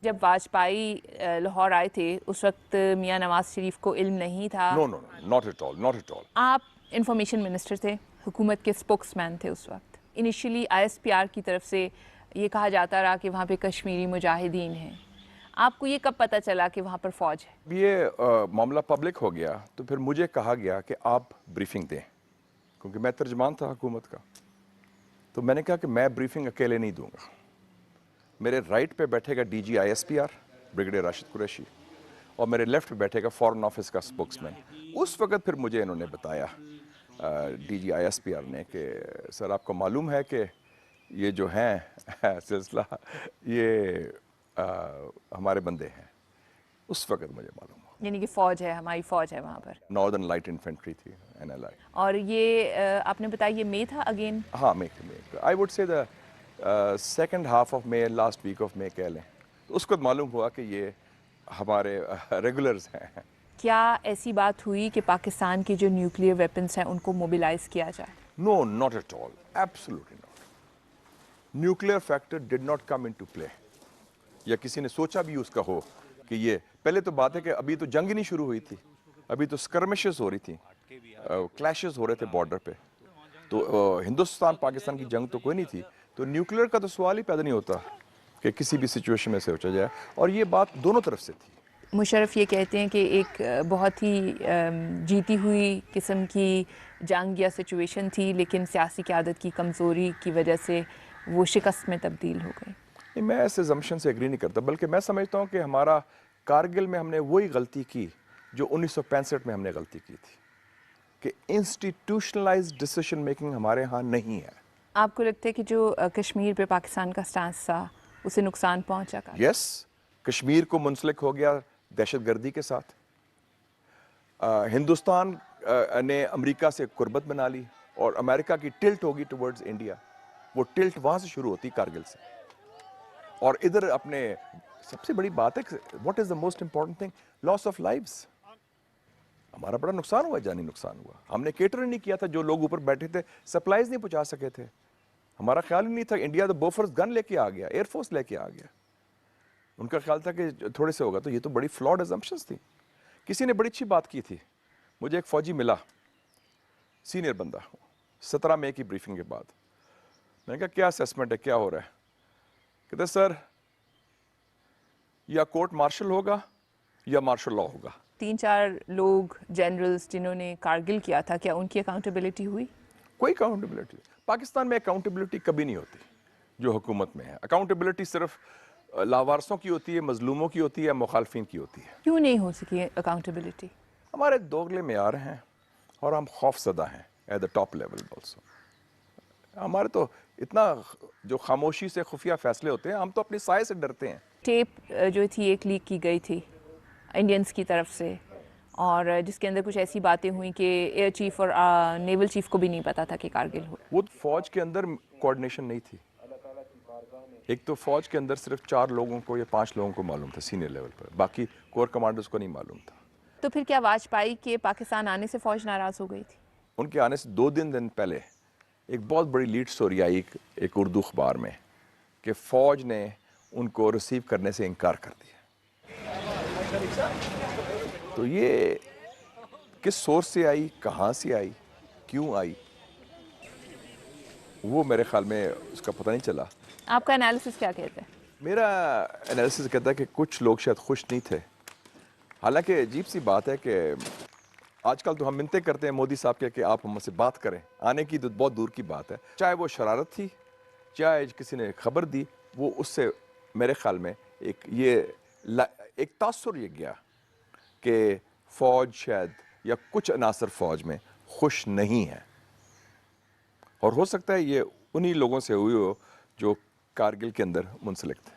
جب واجپئی لاہور آئے تھے اس وقت میاں نواز شریف کو علم نہیں تھا؟ No, no, no, not at all, not at all. آپ انفارمیشن منسٹر تھے، حکومت کے سپوکس مین تھے اس وقت. انیشلی ISPR کی طرف سے یہ کہا جاتا رہا کہ وہاں پہ کشمیری مجاہدین ہیں. آپ کو یہ کب پتہ چلا کہ وہاں پر فوج ہے؟ یہ معاملہ پبلک ہو گیا تو پھر مجھے کہا گیا کہ آپ بریفنگ دیں، کیونکہ میں ترجمان تھا حکومت کا. تو میں نے کہا کہ میں بریفنگ اکیلے نہیں دوں گا. میرے رائٹ پہ بیٹھے گا DG ISPR brigadier Rashid Qureshi, اور میرے لیفٹ پہ بیٹھے گا فارن آفس کا سپوکس مین. اس وقت پھر مجھے انہوں نے بتایا DG ISPR نے کہ سر آپ کو معلوم ہے کہ یہ جو ہیں سلسلہ یہ ہمارے بندے ہیں. اس وقت مجھے معلوم ہوا. یعنی کہ فوج ہے، ہماری فوج ہے وہاں پر. ناردرن لائٹ انفینٹری تھی NLI. اور یہ آپ نے بتایا یہ مئی تھا اگین؟ ہاں مئی. I would say the second half of May, last week of May کہہ لیں. تو اس وقت معلوم ہوا کہ یہ ہمارے ریگولرز ہیں. کیا ایسی بات ہوئی کہ پاکستان کے جو نیوکلیئر ویپنس ہیں ان کو موبلائز کیا جائے؟ No, not at all, absolutely not. Nuclear factor did not come into play. یا کسی نے سوچا بھی اس کا ہو کہ یہ پہلے تو بات ہے کہ ابھی تو جنگ نہیں شروع ہوئی تھی، ابھی تو اسکرمشز ہو رہی تھیں، کلیشز ہو رہے تھے بارڈر پہ. تو ہندوستان پاکستان کی جنگ تو کوئی نہیں تھی. تو نیوکلیئر کا تو سوال ہی پیدا نہیں ہوتا کہ کسی بھی سچویشن میں سے سوچا جائے. اور یہ بات دونوں طرف سے تھی. مشرف یہ کہتے ہیں کہ ایک بہت ہی جیتی ہوئی قسم کی جنگ یا سچویشن تھی، لیکن سیاسی قیادت کی کمزوری کی وجہ سے وہ شکست میں تبدیل ہو گئی. نہیں، میں اس زمشن سے ایگری نہیں کرتا، بلکہ میں سمجھتا ہوں کہ ہمارا کارگل میں ہم نے وہی غلطی کی جو 1965 میں ہم نے غلطی کی تھی، کہ انسٹیٹیوشنلائزڈ ڈیسیشن میکنگ ہمارے ہاں نہیں ہے. آپ کو لگتا ہے کہ جو کشمیر پہ پاکستان کا سٹانس تھا اسے نقصان پہنچا؟ یس، کشمیر کو منسلک ہو گیا دہشت گردی کے ساتھ. ہندوستان نے امریکہ سے قربت بنا لی اور امریکہ کی ٹلٹ ہوگی ٹورڈز انڈیا. وہ ٹلٹ وہاں سے شروع ہوتی کارگل سے. اور ادھر اپنے سب سے بڑی بات ہے what is the most important thing, loss of lives. ہمارا بڑا نقصان ہوا، جانی نقصان ہوا. ہم نے کیٹر نہیں کیا تھا، جو لوگ اوپر بیٹھے تھے سپلائیز نہیں پہنچا سکے تھے. ہمارا خیال ہی نہیں تھا. انڈیا تو بوفرز گن لے کے آ گیا، ایئر فورس لے کے آ گیا. ان کا خیال تھا کہ تھوڑے سے ہوگا. تو یہ تو بڑی فلاڈ ازمپشنز تھی. کسی نے بڑی اچھی بات کی تھی. مجھے ایک فوجی ملا، سینئر بندہ، 17 مئی کی بریفنگ کے بعد. میں نے کہا کیا اسیسمنٹ ہے، کیا ہو رہا ہے؟ کہتے سر یا کورٹ مارشل ہوگا یا مارشل لا ہوگا. 3-4 لوگ جنرلز جنہوں نے کارگل کیا تھا، کیا ان کی اکاؤنٹیبلٹی ہوئی؟ کوئی اکاؤنٹیبلٹی پاکستان میں اکاؤنٹیبلٹی کبھی نہیں ہوتی. جو حکومت میں ہے اکاؤنٹیبلٹی صرف لاوارثوں کی ہوتی ہے، مظلوموں کی ہوتی ہے، مخالفین کی ہوتی ہے. کیوں نہیں ہو سکی اکاؤنٹیبلٹی؟ ہمارے دوگلے معیار ہیں اور ہم خوف زدہ ہیں at the top level also. ہمارے تو اتنا جو خاموشی سے خفیہ فیصلے ہوتے ہیں، ہم تو اپنی سائے سے ڈرتے ہیں. ٹیپ جو تھی ایک لیک کی گئی تھی انڈینز کی طرف سے، اور جس کے اندر کچھ ایسی باتیں ہوئیں کہ ایئر چیف اور نیول چیف کو بھی نہیں پتا تھا کہ کارگل ہو. وہ فوج کے اندر کوآرڈینیشن نہیں تھی. ایک تو فوج کے اندر صرف 4 لوگوں کو یا 5 لوگوں کو معلوم تھا سینئر لیول پر، باقی کور کمانڈرز کو نہیں معلوم تھا. تو پھر کیا واجپئی کے پاکستان آنے سے فوج ناراض ہو گئی تھی؟ ان کے آنے سے 2 دن پہلے ایک بہت بڑی لیڈ سٹوری آئی ایک اردو اخبار میں کہ فوج نے ان کو ریسیو کرنے سے انکار کر دیا. تو یہ کس سورس سے آئی، کہاں سے آئی، کیوں آئی، وہ میرے خیال میں اس کا پتہ نہیں چلا. آپ کا انالیسس کیا کہتا ہے؟ میرا انالیسس کہتا ہے کہ کچھ لوگ شاید خوش نہیں تھے. حالانکہ عجیب سی بات ہے کہ آج کل تو ہم منتیں کرتے ہیں مودی صاحب کے کہ آپ ہم سے بات کریں. آنے کی تو بہت دور کی بات ہے. چاہے وہ شرارت تھی، چاہے کسی نے خبر دی، وہ اس سے میرے خیال میں ایک تاثر یہ گیا کہ فوج شاید یا کچھ عناصر فوج میں خوش نہیں ہیں. اور ہو سکتا ہے یہ انہی لوگوں سے ہوئی ہو جو کارگل کے اندر منسلک تھے.